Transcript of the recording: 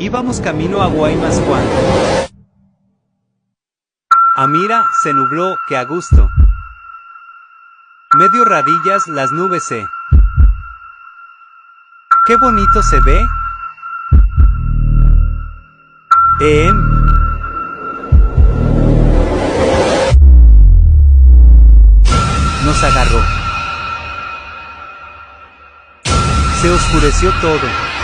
Íbamos camino a Guaymas cuando Amira se nubló, que a gusto. Medio rarillas las nubes ¡Qué bonito se ve! Nos agarró. Se oscureció todo.